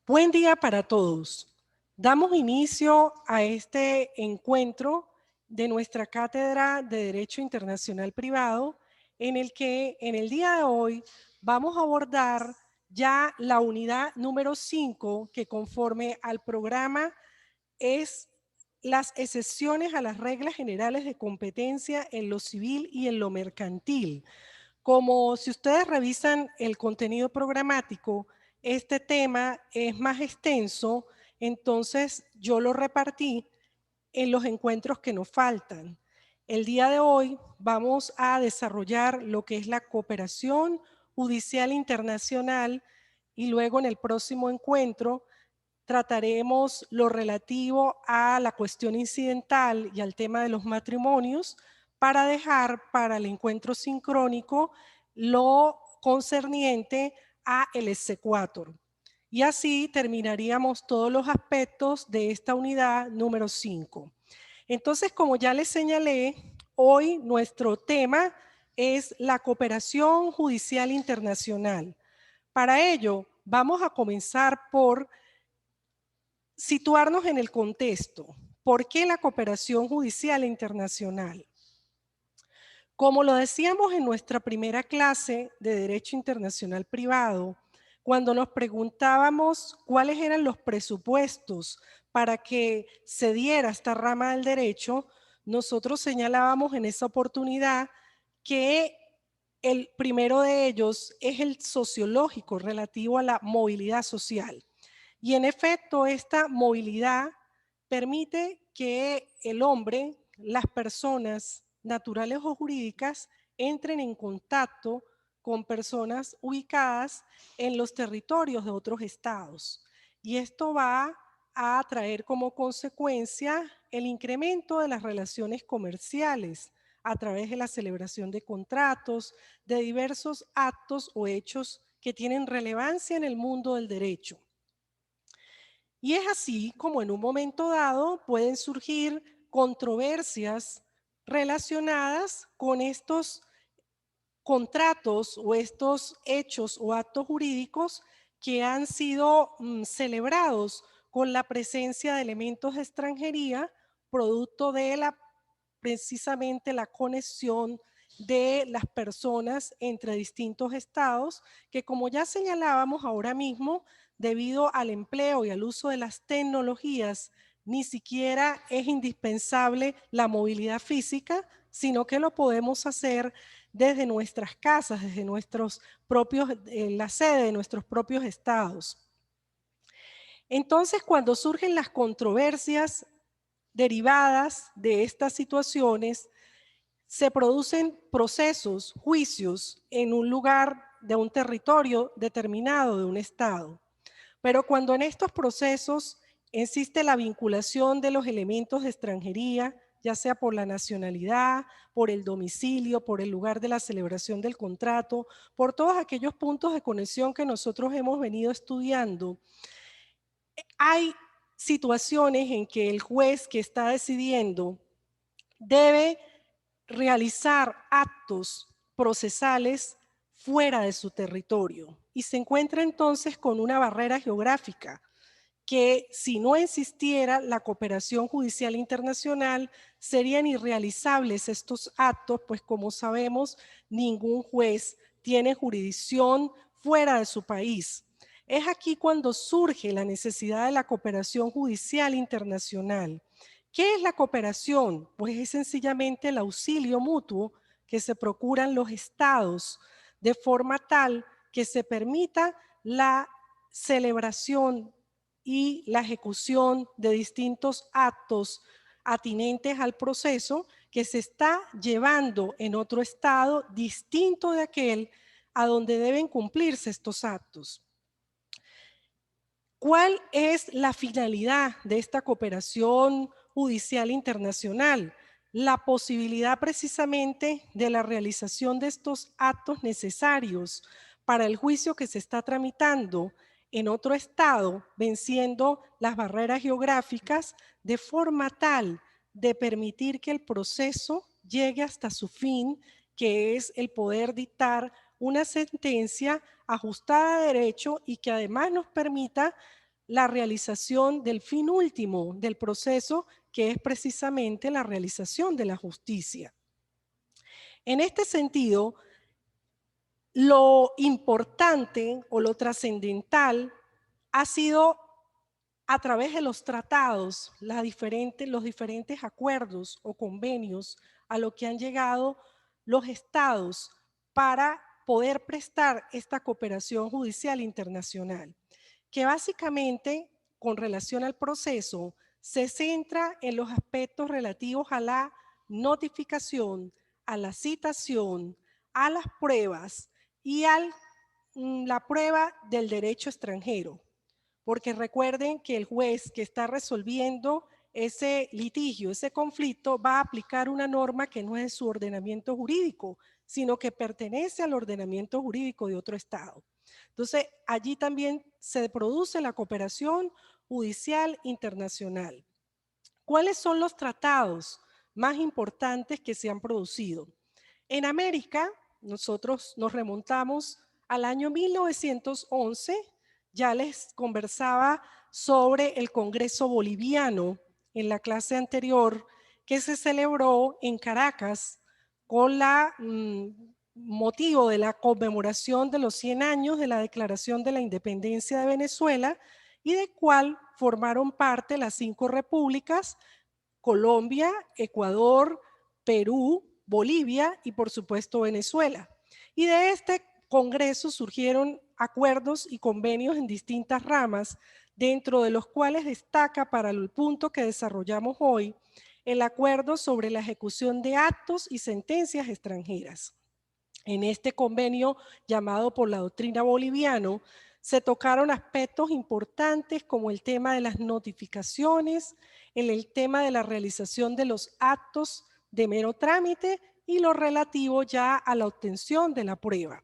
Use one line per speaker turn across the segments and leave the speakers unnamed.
Buen día para todos. Damos inicio a este encuentro de nuestra Cátedra de Derecho Internacional Privado, en el que en el día de hoy vamos a abordar ya la unidad número 5, que conforme al programa es las excepciones a las reglas generales de competencia en lo civil y en lo mercantil. Como si ustedes revisan el contenido programático, este tema es más extenso, entonces yo lo repartí en los encuentros que nos faltan. El día de hoy vamos a desarrollar lo que es la cooperación judicial internacional y luego en el próximo encuentro trataremos lo relativo a la cuestión incidental y al tema de los matrimonios para dejar para el encuentro sincrónico lo concerniente a el exequatur. Y así terminaríamos todos los aspectos de esta unidad número 5. Entonces, como ya les señalé, hoy nuestro tema es la cooperación judicial internacional. Para ello, vamos a comenzar por situarnos en el contexto. ¿Por qué la cooperación judicial internacional? Como lo decíamos en nuestra primera clase de Derecho Internacional Privado, cuando nos preguntábamos cuáles eran los presupuestos para que se diera esta rama del derecho, nosotros señalábamos en esa oportunidad que el primero de ellos es el sociológico relativo a la movilidad social. Y en efecto, esta movilidad permite que el hombre, las personas naturales o jurídicas, entren en contacto con personas ubicadas en los territorios de otros estados. Y esto va a traer como consecuencia el incremento de las relaciones comerciales a través de la celebración de contratos, de diversos actos o hechos que tienen relevancia en el mundo del derecho. Y es así como en un momento dado pueden surgir controversias relacionadas con estos contratos o estos hechos o actos jurídicos que han sido celebrados con la presencia de elementos de extranjería, producto de precisamente la conexión de las personas entre distintos estados, que como ya señalábamos ahora mismo, debido al empleo y al uso de las tecnologías, ni siquiera es indispensable la movilidad física, sino que lo podemos hacer desde nuestras casas, desde nuestros propios, la sede de nuestros propios estados. Entonces, cuando surgen las controversias derivadas de estas situaciones, se producen procesos, juicios en un lugar de un territorio determinado de un estado. Pero cuando en estos procesos existe la vinculación de los elementos de extranjería, ya sea por la nacionalidad, por el domicilio, por el lugar de la celebración del contrato, por todos aquellos puntos de conexión que nosotros hemos venido estudiando, hay situaciones en que el juez que está decidiendo debe realizar actos procesales fuera de su territorio y se encuentra entonces con una barrera geográfica que si no existiera la cooperación judicial internacional serían irrealizables estos actos, pues como sabemos ningún juez tiene jurisdicción fuera de su país. Es aquí cuando surge la necesidad de la cooperación judicial internacional. ¿Qué es la cooperación? Pues es sencillamente el auxilio mutuo que se procuran los estados de forma tal que se permita la celebración y la ejecución de distintos actos atinentes al proceso que se está llevando en otro estado distinto de aquel a donde deben cumplirse estos actos. ¿Cuál es la finalidad de esta cooperación judicial internacional? La posibilidad precisamente de la realización de estos actos necesarios para el juicio que se está tramitando en otro estado, venciendo las barreras geográficas de forma tal de permitir que el proceso llegue hasta su fin, que es el poder dictar una sentencia ajustada a derecho y que además nos permita la realización del fin último del proceso, que es precisamente la realización de la justicia. En este sentido, lo importante o lo trascendental ha sido a través de los tratados, los diferentes acuerdos o convenios a lo que han llegado los estados para poder prestar esta cooperación judicial internacional, que básicamente, con relación al proceso, se centra en los aspectos relativos a la notificación, a la citación, a las pruebas y a la prueba del derecho extranjero. Porque recuerden que el juez que está resolviendo ese litigio, ese conflicto, va a aplicar una norma que no es su ordenamiento jurídico, sino que pertenece al ordenamiento jurídico de otro estado. Entonces, allí también se produce la cooperación judicial internacional. ¿Cuáles son los tratados más importantes que se han producido? En América, nosotros nos remontamos al año 1911, ya les conversaba sobre el Congreso Boliviano en la clase anterior, que se celebró en Caracas con motivo de la conmemoración de los 100 años de la Declaración de la Independencia de Venezuela, y del cual formaron parte las 5 repúblicas: Colombia, Ecuador, Perú, Bolivia y por supuesto Venezuela. Y de este congreso surgieron acuerdos y convenios en distintas ramas, dentro de los cuales destaca, para el punto que desarrollamos hoy, el acuerdo sobre la ejecución de actos y sentencias extranjeras. En este convenio, llamado por la doctrina boliviana, se tocaron aspectos importantes como el tema de las notificaciones, el tema de la realización de los actos de mero trámite y lo relativo ya a la obtención de la prueba.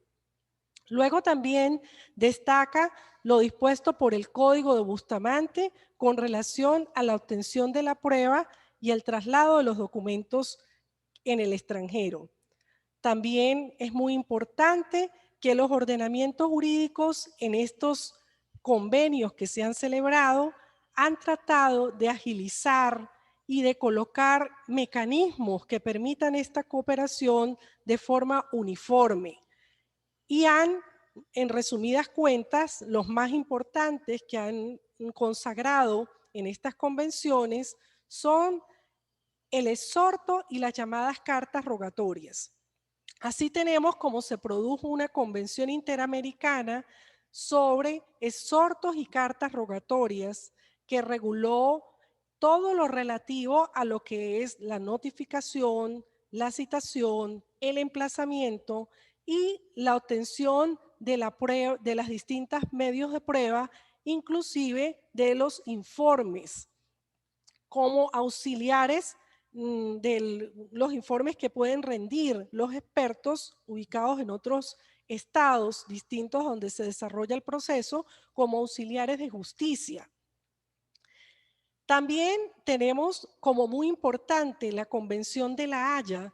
Luego también destaca lo dispuesto por el Código de Bustamante con relación a la obtención de la prueba y el traslado de los documentos en el extranjero. También es muy importante que los ordenamientos jurídicos en estos convenios que se han celebrado han tratado de agilizar y de colocar mecanismos que permitan esta cooperación de forma uniforme. Y han, en resumidas cuentas, los más importantes que han consagrado en estas convenciones son el exhorto y las llamadas cartas rogatorias. Así tenemos como se produjo una convención interamericana sobre exhortos y cartas rogatorias que reguló todo lo relativo a lo que es la notificación, la citación, el emplazamiento y la obtención de la prueba, de las distintas medios de prueba, inclusive de los informes como auxiliares de los informes que pueden rendir los expertos ubicados en otros estados distintos donde se desarrolla el proceso, como auxiliares de justicia. También tenemos como muy importante la Convención de La Haya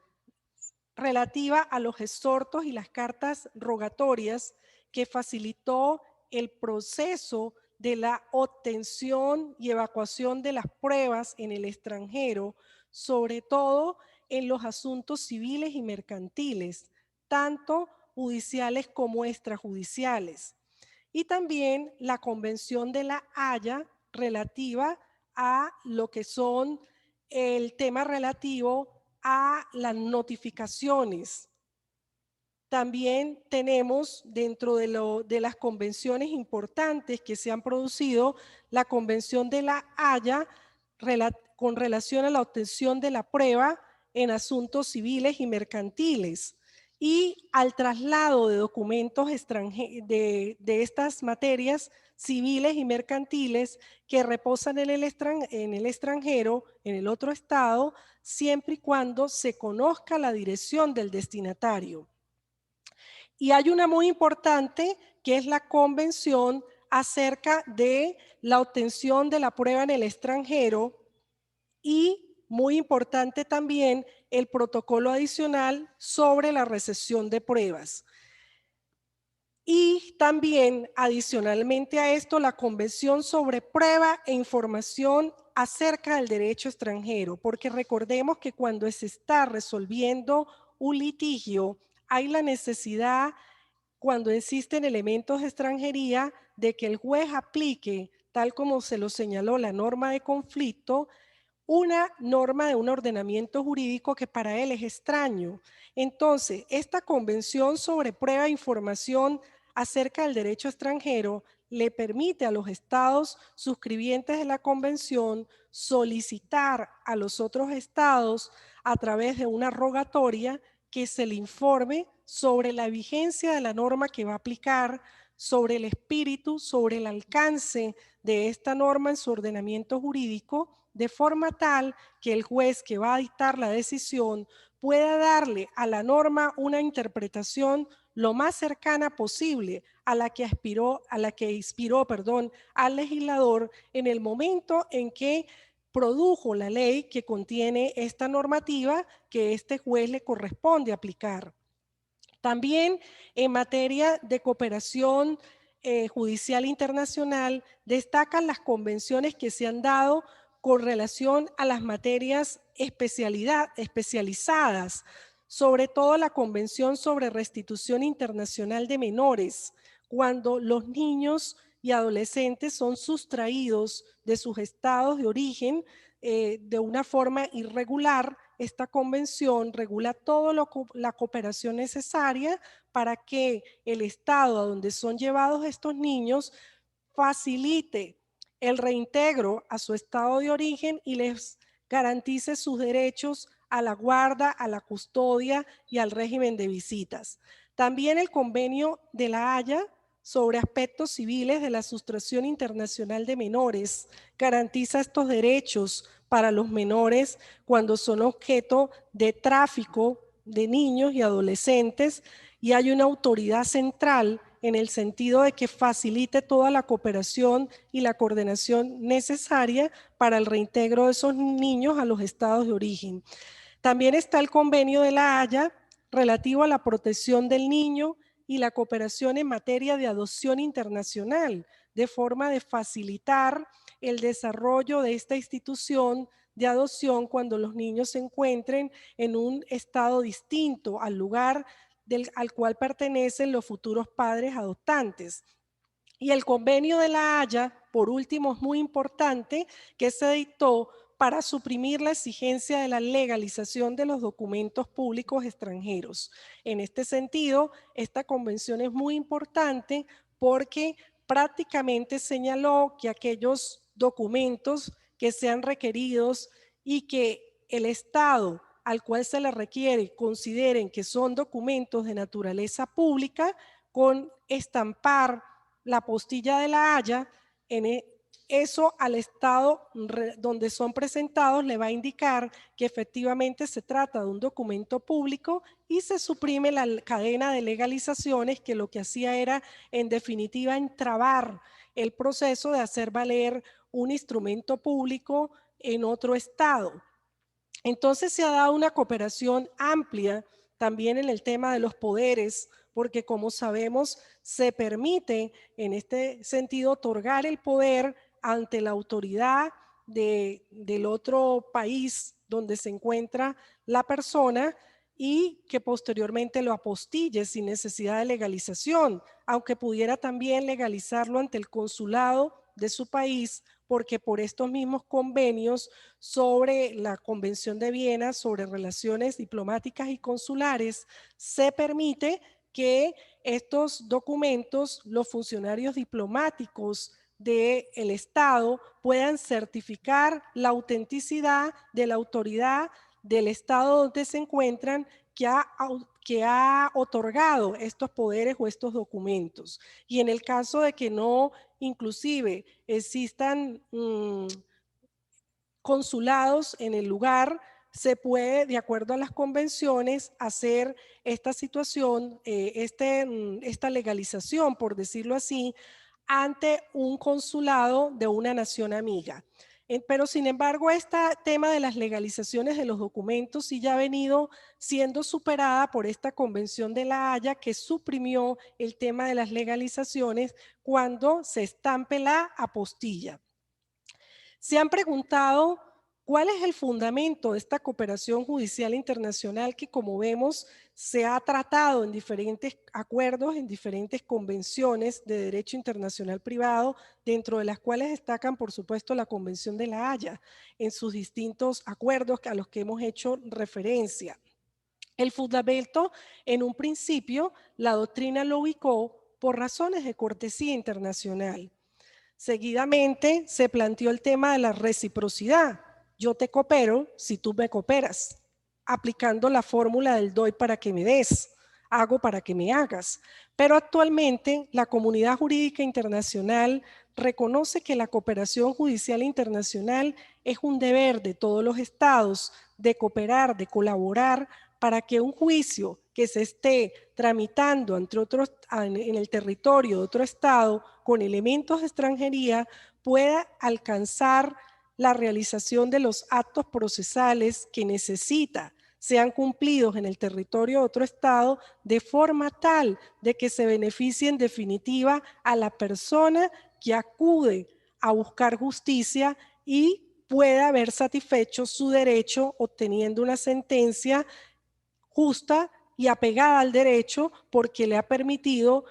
relativa a los exhortos y las cartas rogatorias, que facilitó el proceso de la obtención y evacuación de las pruebas en el extranjero, sobre todo en los asuntos civiles y mercantiles, tanto judiciales como extrajudiciales. Y también la Convención de La Haya relativa a lo que son el tema relativo a las notificaciones. También tenemos dentro de las convenciones importantes que se han producido, la Convención de La Haya con relación a la obtención de la prueba en asuntos civiles y mercantiles, y al traslado de documentos de estas materias civiles y mercantiles que reposan en el extranjero, en el otro estado, siempre y cuando se conozca la dirección del destinatario. Y hay una muy importante, que es la Convención acerca de la obtención de la prueba en el extranjero, y muy importante también el protocolo adicional sobre la recepción de pruebas. Y también, adicionalmente a esto, la Convención sobre Prueba e Información acerca del derecho extranjero, porque recordemos que cuando se está resolviendo un litigio, hay la necesidad, cuando existen elementos de extranjería, de que el juez aplique, tal como se lo señaló la norma de conflicto, una norma de un ordenamiento jurídico que para él es extraño. Entonces, esta Convención sobre Prueba e Información acerca del derecho extranjero le permite a los estados suscribientes de la Convención solicitar a los otros estados, a través de una rogatoria, que se le informe sobre la vigencia de la norma que va a aplicar, sobre el espíritu, sobre el alcance de esta norma en su ordenamiento jurídico, de forma tal que el juez que va a dictar la decisión pueda darle a la norma una interpretación lo más cercana posible a la que inspiró al legislador en el momento en que produjo la ley que contiene esta normativa que este juez le corresponde aplicar. También en materia de cooperación judicial internacional, destacan las convenciones que se han dado con relación a las materias especializadas, sobre todo la Convención sobre Restitución Internacional de Menores, cuando los niños y adolescentes son sustraídos de sus estados de origen de una forma irregular. Esta convención regula toda la cooperación necesaria para que el estado a donde son llevados estos niños facilite el reintegro a su estado de origen y les garantice sus derechos a la guarda, a la custodia y al régimen de visitas. También el Convenio de La Haya sobre aspectos civiles de la sustracción internacional de menores garantiza estos derechos para los menores cuando son objeto de tráfico de niños y adolescentes, y hay una autoridad central en el sentido de que facilite toda la cooperación y la coordinación necesaria para el reintegro de esos niños a los estados de origen. También está el Convenio de La Haya relativo a la protección del niño y la cooperación en materia de adopción internacional, de forma de facilitar el desarrollo de esta institución de adopción cuando los niños se encuentren en un estado distinto al lugar al cual pertenecen los futuros padres adoptantes. Y el Convenio de La Haya, por último, es muy importante, que se dictó para suprimir la exigencia de la legalización de los documentos públicos extranjeros. En este sentido, esta convención es muy importante porque prácticamente señaló que aquellos documentos que sean requeridos y que el Estado al cual se le requiere consideren que son documentos de naturaleza pública, con estampar la postilla de La Haya, eso al estado donde son presentados le va a indicar que efectivamente se trata de un documento público y se suprime la cadena de legalizaciones, que lo que hacía era, en definitiva, entrabar el proceso de hacer valer un instrumento público en otro estado. Entonces se ha dado una cooperación amplia también en el tema de los poderes, porque como sabemos, se permite en este sentido otorgar el poder ante la autoridad del otro país donde se encuentra la persona, y que posteriormente lo apostille sin necesidad de legalización, aunque pudiera también legalizarlo ante el consulado de su país, porque por estos mismos convenios sobre la Convención de Viena sobre relaciones diplomáticas y consulares, se permite que estos documentos, los funcionarios diplomáticos del Estado puedan certificar la autenticidad de la autoridad del Estado donde se encuentran, que ha otorgado estos poderes o estos documentos. Y en el caso de que no, inclusive, existan consulados en el lugar, se puede, de acuerdo a las convenciones, hacer esta situación, esta legalización, por decirlo así, ante un consulado de una nación amiga. Pero sin embargo, este tema de las legalizaciones de los documentos sí ya ha venido siendo superada por esta Convención de La Haya, que suprimió el tema de las legalizaciones cuando se estampe la apostilla. Se han preguntado cuál es el fundamento de esta cooperación judicial internacional que, como vemos, se ha tratado en diferentes acuerdos, en diferentes convenciones de derecho internacional privado, dentro de las cuales destacan, por supuesto, la Convención de La Haya, en sus distintos acuerdos a los que hemos hecho referencia. El fundamento, en un principio, la doctrina lo ubicó por razones de cortesía internacional. Seguidamente se planteó el tema de la reciprocidad. Yo te coopero si tú me cooperas, aplicando la fórmula del doy para que me des, hago para que me hagas. Pero actualmente la comunidad jurídica internacional reconoce que la cooperación judicial internacional es un deber de todos los estados de cooperar, de colaborar para que un juicio que se esté tramitando entre otros, en el territorio de otro estado con elementos de extranjería pueda alcanzar la realización de los actos procesales que necesita sean cumplidos en el territorio de otro estado de forma tal de que se beneficie en definitiva a la persona que acude a buscar justicia y pueda haber satisfecho su derecho obteniendo una sentencia justa y apegada al derecho porque le ha permitido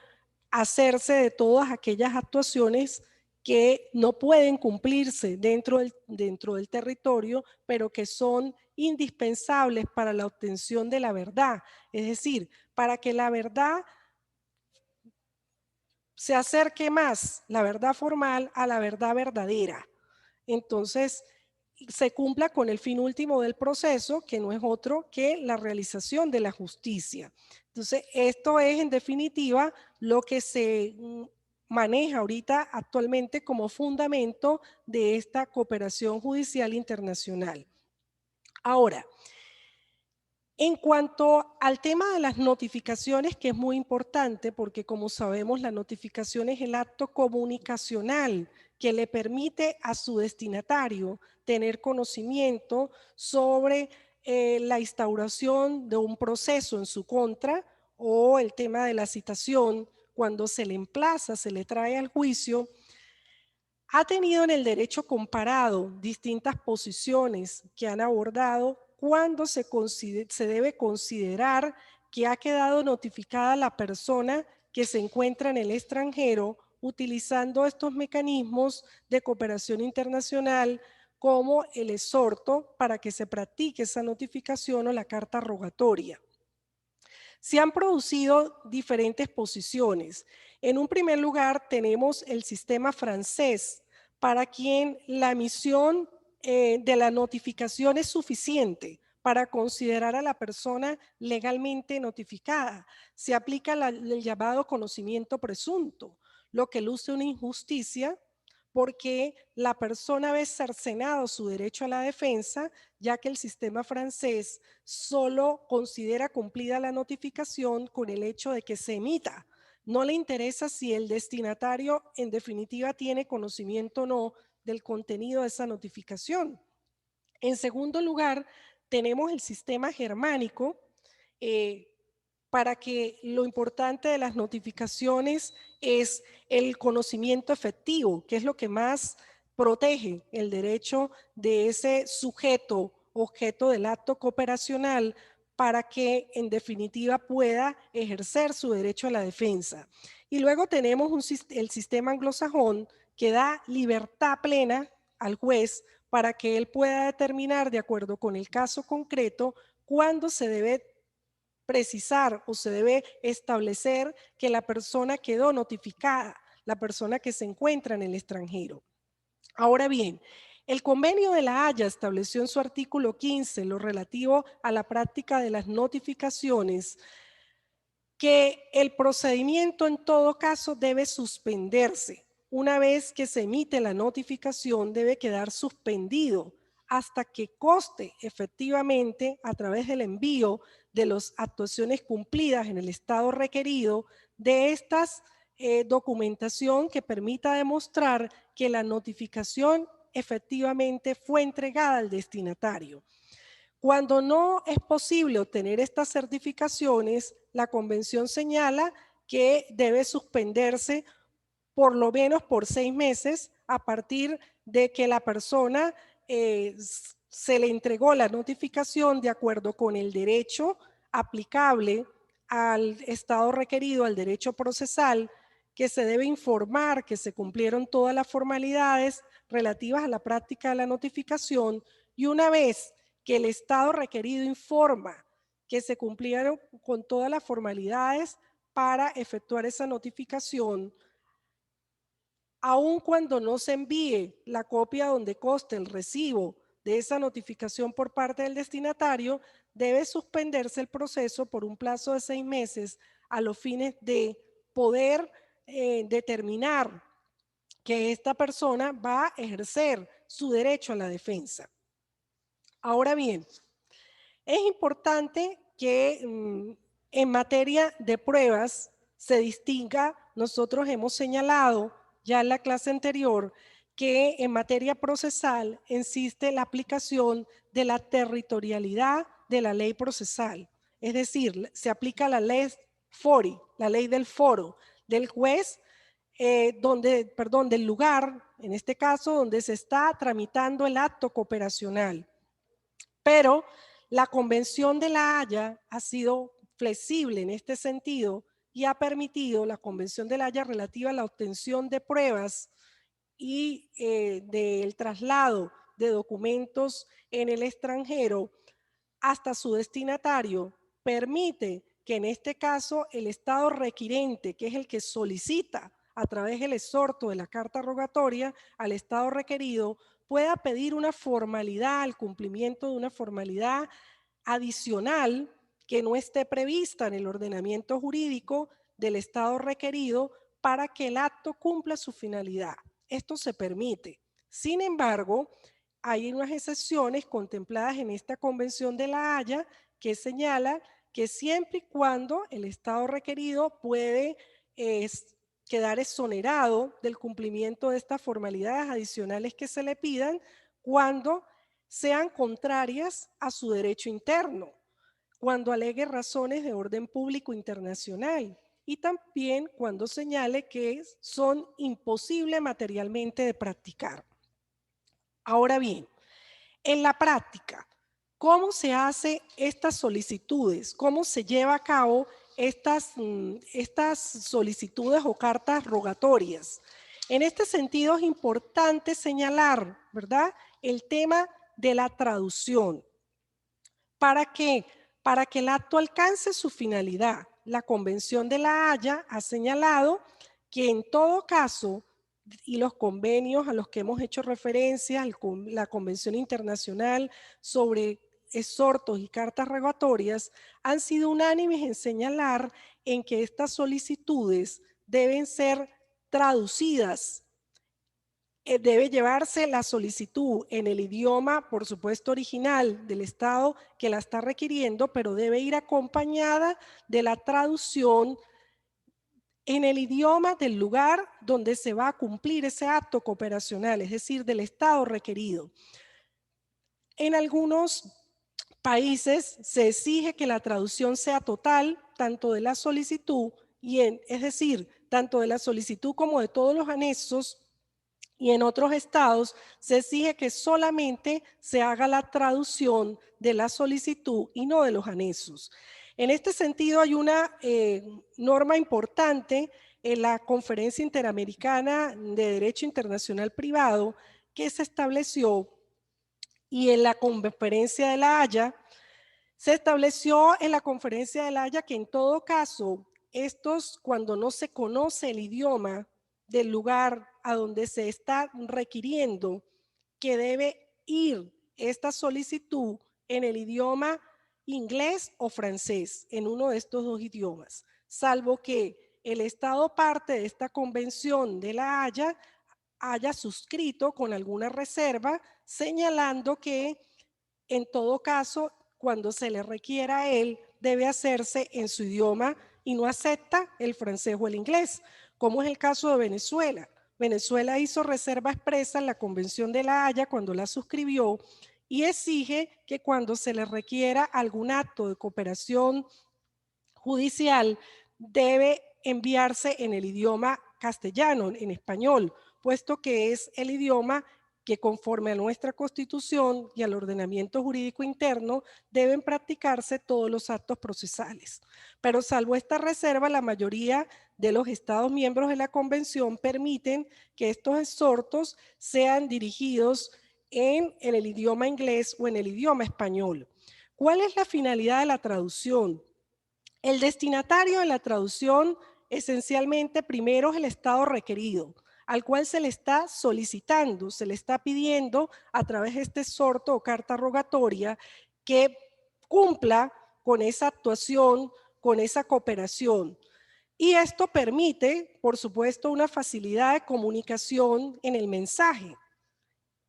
hacerse de todas aquellas actuaciones que no pueden cumplirse dentro del territorio, pero que son indispensables para la obtención de la verdad. Es decir, para que la verdad se acerque más, la verdad formal, a la verdad verdadera. Entonces, se cumpla con el fin último del proceso, que no es otro que la realización de la justicia. Entonces, esto es en definitiva lo que se maneja ahorita actualmente como fundamento de esta cooperación judicial internacional. Ahora, en cuanto al tema de las notificaciones, que es muy importante porque como sabemos la notificación es el acto comunicacional que le permite a su destinatario tener conocimiento sobre la instauración de un proceso en su contra o el tema de la citación cuando se le emplaza, se le trae al juicio. Ha tenido en el derecho comparado distintas posiciones que han abordado cuando se debe considerar que ha quedado notificada la persona que se encuentra en el extranjero utilizando estos mecanismos de cooperación internacional como el exhorto para que se practique esa notificación o la carta rogatoria. Se han producido diferentes posiciones. En un primer lugar, tenemos el sistema francés, para quien la emisión de la notificación es suficiente para considerar a la persona legalmente notificada. Se aplica el llamado conocimiento presunto, lo que luce una injusticia porque la persona ve cercenado su derecho a la defensa, ya que el sistema francés solo considera cumplida la notificación con el hecho de que se emita. No le interesa si el destinatario en definitiva tiene conocimiento o no del contenido de esa notificación. En segundo lugar, tenemos el sistema germánico, eh, para que lo importante de las notificaciones es el conocimiento efectivo, que es lo que más protege el derecho de ese sujeto objeto del acto cooperacional para que en definitiva pueda ejercer su derecho a la defensa. Y luego tenemos el sistema anglosajón que da libertad plena al juez para que él pueda determinar de acuerdo con el caso concreto cuándo se debe precisar o se debe establecer que la persona quedó notificada, la persona que se encuentra en el extranjero. Ahora bien, el convenio de La Haya estableció en su artículo 15 lo relativo a la práctica de las notificaciones, que el procedimiento en todo caso debe suspenderse. Una vez que se emite la notificación, debe quedar suspendido hasta que conste efectivamente a través del envío de las actuaciones cumplidas en el estado requerido de estas documentación que permita demostrar que la notificación efectivamente fue entregada al destinatario. Cuando no es posible obtener estas certificaciones, la Convención señala que debe suspenderse por lo menos por 6 meses a partir de que la persona se le entregó la notificación de acuerdo con el derecho aplicable al estado requerido, al derecho procesal, que se debe informar que se cumplieron todas las formalidades relativas a la práctica de la notificación, y una vez que el estado requerido informa que se cumplieron con todas las formalidades para efectuar esa notificación, aun cuando no se envíe la copia donde conste el recibo de esa notificación por parte del destinatario, debe suspenderse el proceso por un plazo de 6 meses a los fines de poder determinar que esta persona va a ejercer su derecho a la defensa. Ahora bien, es importante que en materia de pruebas se distinga. Nosotros hemos señalado ya en la clase anterior que en materia procesal existe la aplicación de la territorialidad de la ley procesal. Es decir, se aplica la ley FORI, la ley del foro, del juez, del lugar, en este caso, donde se está tramitando el acto cooperacional. Pero la Convención de La Haya ha sido flexible en este sentido y ha permitido la Convención de La Haya relativa a la obtención de pruebas y del traslado de documentos en el extranjero hasta su destinatario, permite que en este caso el Estado requirente, que es el que solicita a través del exhorto de la carta rogatoria al Estado requerido, pueda pedir una formalidad, el cumplimiento de una formalidad adicional que no esté prevista en el ordenamiento jurídico del Estado requerido para que el acto cumpla su finalidad. Esto se permite. Sin embargo, hay unas excepciones contempladas en esta Convención de La Haya que señala que siempre y cuando el Estado requerido puede quedar exonerado del cumplimiento de estas formalidades adicionales que se le pidan cuando sean contrarias a su derecho interno, cuando alegue razones de orden público internacional y también cuando señale que son imposibles materialmente de practicar. Ahora bien, en la práctica, ¿cómo se hacen estas solicitudes? ¿Cómo se lleva a cabo estas solicitudes o cartas rogatorias? En este sentido es importante señalar, ¿verdad?, el tema de la traducción. ¿Para qué? Para que el acto alcance su finalidad. La Convención de La Haya ha señalado que en todo caso, y los convenios a los que hemos hecho referencia, la Convención Internacional sobre exhortos y cartas rogatorias, han sido unánimes en señalar en que estas solicitudes deben ser traducidas. Debe llevarse la solicitud en el idioma, por supuesto, original del Estado que la está requiriendo, pero debe ir acompañada de la traducción en el idioma del lugar donde se va a cumplir ese acto cooperacional, es decir, del Estado requerido. En algunos países se exige que la traducción sea total, tanto de la solicitud, es decir, tanto de la solicitud como de todos los anexos, y en otros estados se exige que solamente se haga la traducción de la solicitud y no de los anexos. En este sentido, hay una norma importante en la Conferencia Interamericana de Derecho Internacional Privado que se estableció, y en la Conferencia de La Haya, se estableció en la Conferencia de La Haya que en todo caso, cuando no se conoce el idioma del lugar a donde se está requiriendo, que debe ir esta solicitud en el idioma inglés o francés, en uno de estos dos idiomas, salvo que el Estado parte de esta Convención de La Haya haya suscrito con alguna reserva, señalando que en todo caso, cuando se le requiera a él, debe hacerse en su idioma y no acepta el francés o el inglés, como es el caso de Venezuela. Venezuela hizo reserva expresa en la Convención de La Haya cuando la suscribió y exige que cuando se le requiera algún acto de cooperación judicial debe enviarse en el idioma castellano, en español, puesto que es el idioma que conforme a nuestra Constitución y al ordenamiento jurídico interno deben practicarse todos los actos procesales. Pero salvo esta reserva, la mayoría de los Estados miembros de la Convención permiten que estos exhortos sean dirigidos en el idioma inglés o en el idioma español. ¿Cuál es la finalidad de la traducción? El destinatario en la traducción esencialmente primero es el estado requerido, al cual se le está solicitando, se le está pidiendo a través de este exhorto o carta rogatoria que cumpla con esa actuación, con esa cooperación. Y esto permite, por supuesto, una facilidad de comunicación en el mensaje.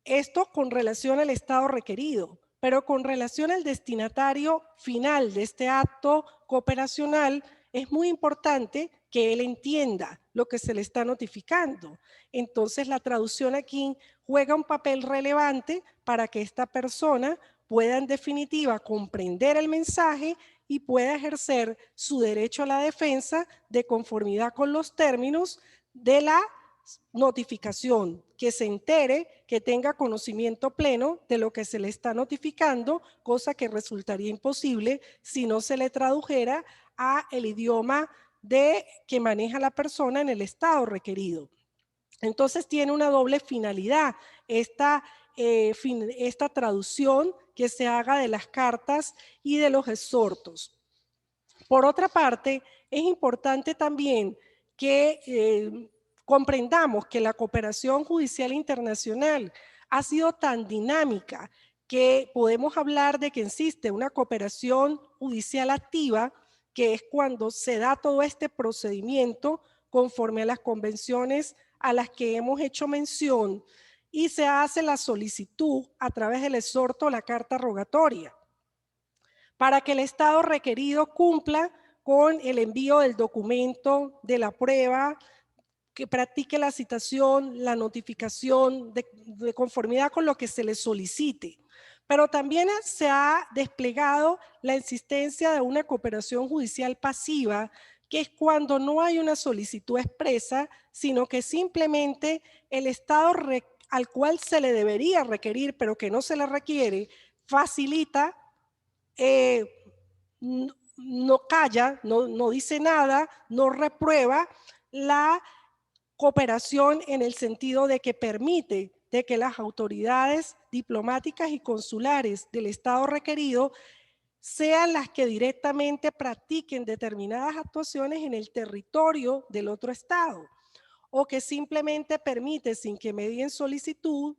Esto con relación al estado requerido, pero con relación al destinatario final de este acto cooperacional, es muy importante que él entienda lo que se le está notificando. Entonces, la traducción aquí juega un papel relevante para que esta persona pueda en definitiva comprender el mensaje y pueda ejercer su derecho a la defensa de conformidad con los términos de la notificación, que se entere, que tenga conocimiento pleno de lo que se le está notificando, cosa que resultaría imposible si no se le tradujera a el idioma que maneja la persona en el estado requerido. Entonces tiene una doble finalidad esta traducción que se haga de las cartas y de los exhortos. Por otra parte, es importante también que comprendamos que la cooperación judicial internacional ha sido tan dinámica que podemos hablar de que existe una cooperación judicial activa, que es cuando se da todo este procedimiento conforme a las convenciones a las que hemos hecho mención y se hace la solicitud a través del exhorto o la carta rogatoria para que el estado requerido cumpla con el envío del documento de la prueba, que practique la citación, la notificación de conformidad con lo que se le solicite. Pero también se ha desplegado la existencia de una cooperación judicial pasiva, que es cuando no hay una solicitud expresa, sino que simplemente el estado al cual se le debería requerir, pero que no se le requiere, facilita no calla, no dice nada, no reprueba la cooperación en el sentido de que permite de que las autoridades diplomáticas y consulares del estado requerido sean las que directamente practiquen determinadas actuaciones en el territorio del otro estado, o que simplemente permite, sin que medien solicitud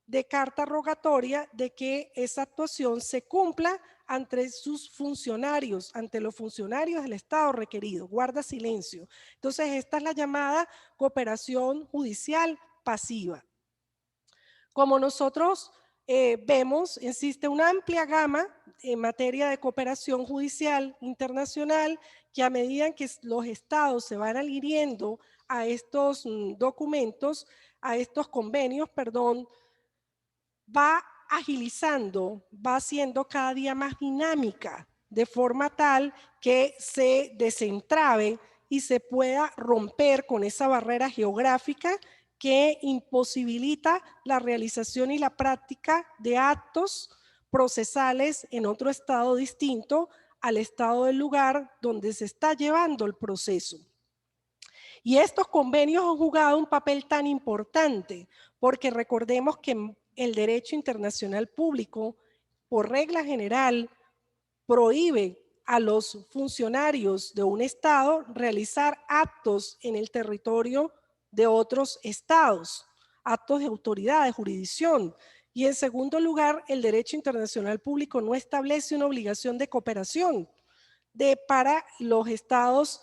de carta rogatoria, de que esa actuación se cumpla ante sus funcionarios, ante los funcionarios del estado requerido, guarda silencio. Entonces, esta es la llamada cooperación judicial pasiva. Como nosotros vemos, existe una amplia gama en materia de cooperación judicial internacional que a medida que los estados se van adhiriendo a estos documentos, a estos convenios, perdón, va agilizando, va siendo cada día más dinámica, de forma tal que se desentrabe y se pueda romper con esa barrera geográfica que imposibilita la realización y la práctica de actos procesales en otro estado distinto al estado del lugar donde se está llevando el proceso. Y estos convenios han jugado un papel tan importante porque recordemos que el derecho internacional público, por regla general, prohíbe a los funcionarios de un estado realizar actos en el territorio de otros estados, actos de autoridad, de jurisdicción. Y en segundo lugar, el derecho internacional público no establece una obligación de cooperación para los estados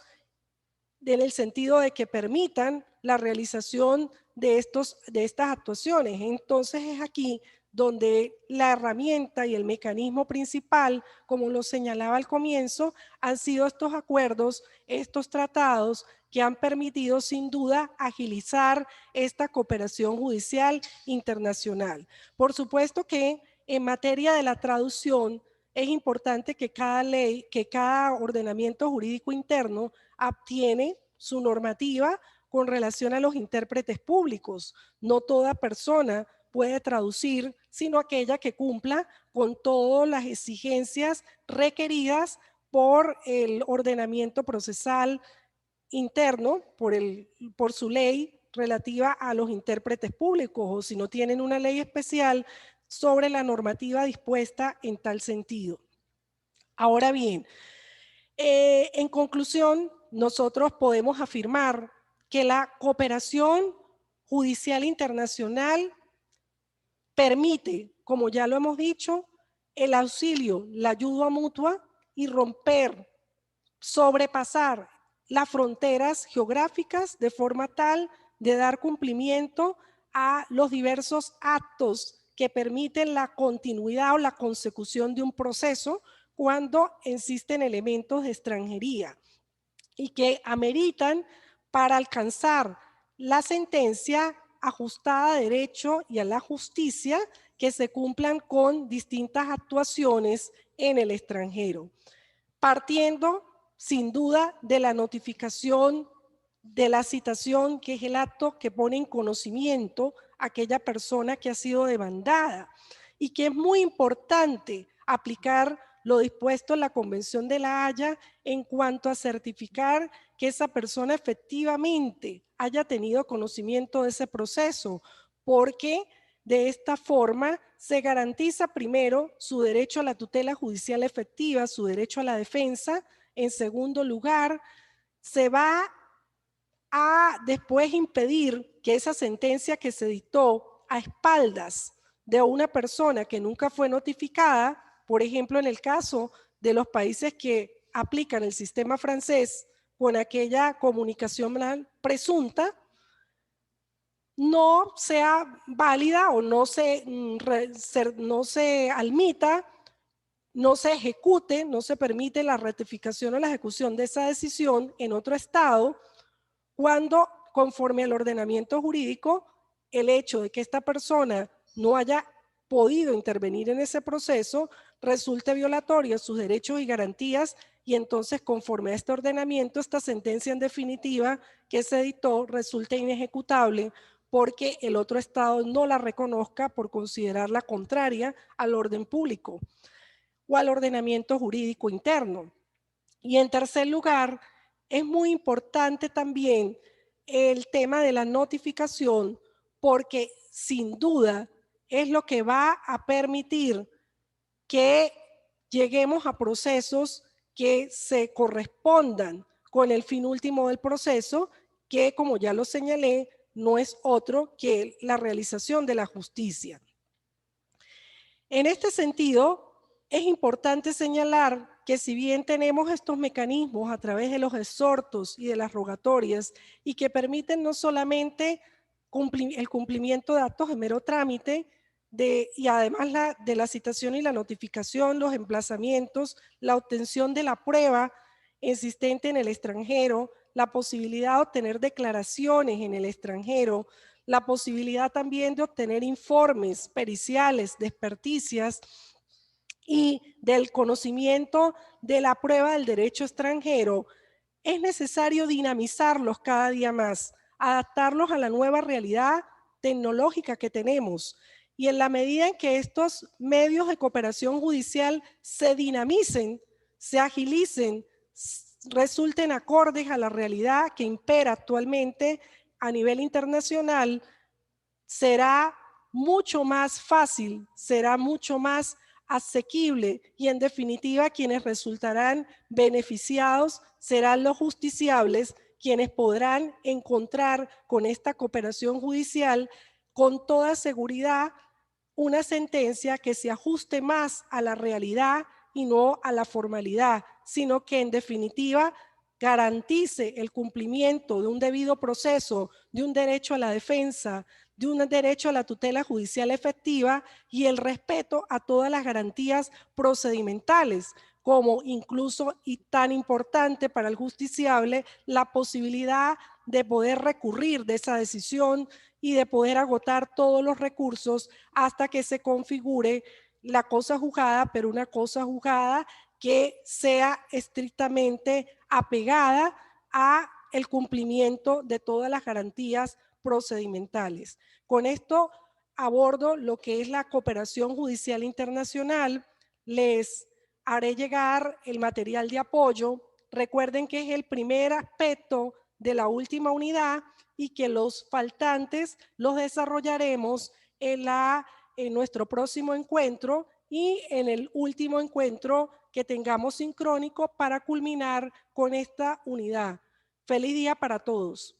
en el sentido de que permitan la realización de estas actuaciones. Entonces es aquí donde la herramienta y el mecanismo principal, como lo señalaba al comienzo, han sido estos acuerdos, estos tratados que han permitido sin duda agilizar esta cooperación judicial internacional. Por supuesto que en materia de la traducción es importante que cada ley, que cada ordenamiento jurídico interno obtiene su normativa con relación a los intérpretes públicos. No toda persona puede traducir, sino aquella que cumpla con todas las exigencias requeridas por el ordenamiento procesal interno, por su ley relativa a los intérpretes públicos, o si no tienen una ley especial sobre la normativa dispuesta en tal sentido. Ahora bien, en conclusión, nosotros podemos afirmar que la cooperación judicial internacional permite, como ya lo hemos dicho, el auxilio, la ayuda mutua y romper, sobrepasar las fronteras geográficas de forma tal de dar cumplimiento a los diversos actos que permiten la continuidad o la consecución de un proceso cuando existen elementos de extranjería y que ameritan para alcanzar la sentencia ajustada a derecho y a la justicia que se cumplan con distintas actuaciones en el extranjero, partiendo sin duda de la notificación de la citación, que es el acto que pone en conocimiento a aquella persona que ha sido demandada, y que es muy importante aplicar lo dispuesto en la Convención de La Haya en cuanto a certificar que esa persona efectivamente haya tenido conocimiento de ese proceso, porque de esta forma se garantiza primero su derecho a la tutela judicial efectiva, su derecho a la defensa. En segundo lugar, se va a después impedir que esa sentencia que se dictó a espaldas de una persona que nunca fue notificada, por ejemplo, en el caso de los países que aplican el sistema francés con aquella comunicación presunta, no sea válida o no se admita, no se ejecute, no se permite la ratificación o la ejecución de esa decisión en otro estado, cuando, conforme al ordenamiento jurídico, el hecho de que esta persona no haya podido intervenir en ese proceso resulte violatorio a sus derechos y garantías, y entonces, conforme a este ordenamiento, esta sentencia en definitiva que se dictó resulta inejecutable porque el otro estado no la reconozca por considerarla contraria al orden público o al ordenamiento jurídico interno. Y en tercer lugar, es muy importante también el tema de la notificación, porque sin duda es lo que va a permitir que lleguemos a procesos que se correspondan con el fin último del proceso, que, como ya lo señalé, no es otro que la realización de la justicia. En este sentido, es importante señalar que si bien tenemos estos mecanismos a través de los exhortos y de las rogatorias y que permiten no solamente el cumplimiento de actos de mero trámite, y además de la citación y la notificación, los emplazamientos, la obtención de la prueba existente en el extranjero, la posibilidad de obtener declaraciones en el extranjero, la posibilidad también de obtener informes periciales, de experticias y del conocimiento de la prueba del derecho extranjero, es necesario dinamizarlos cada día más, adaptarlos a la nueva realidad tecnológica que tenemos. Y en la medida en que estos medios de cooperación judicial se dinamicen, se agilicen, resulten acordes a la realidad que impera actualmente a nivel internacional, será mucho más fácil, será mucho más asequible, y en definitiva quienes resultarán beneficiados serán los justiciables, quienes podrán encontrar con esta cooperación judicial con toda seguridad una sentencia que se ajuste más a la realidad y no a la formalidad, sino que en definitiva garantice el cumplimiento de un debido proceso, de un derecho a la defensa, de un derecho a la tutela judicial efectiva y el respeto a todas las garantías procedimentales, como incluso y tan importante para el justiciable la posibilidad de poder recurrir de esa decisión y de poder agotar todos los recursos hasta que se configure la cosa juzgada, pero una cosa juzgada que sea estrictamente apegada a el cumplimiento de todas las garantías procedimentales. Con esto abordo lo que es la cooperación judicial internacional. Les haré llegar el material de apoyo. Recuerden que es el primer aspecto de la última unidad y que los faltantes los desarrollaremos en nuestro próximo encuentro y en el último encuentro que tengamos sincrónico para culminar con esta unidad. Feliz día para todos.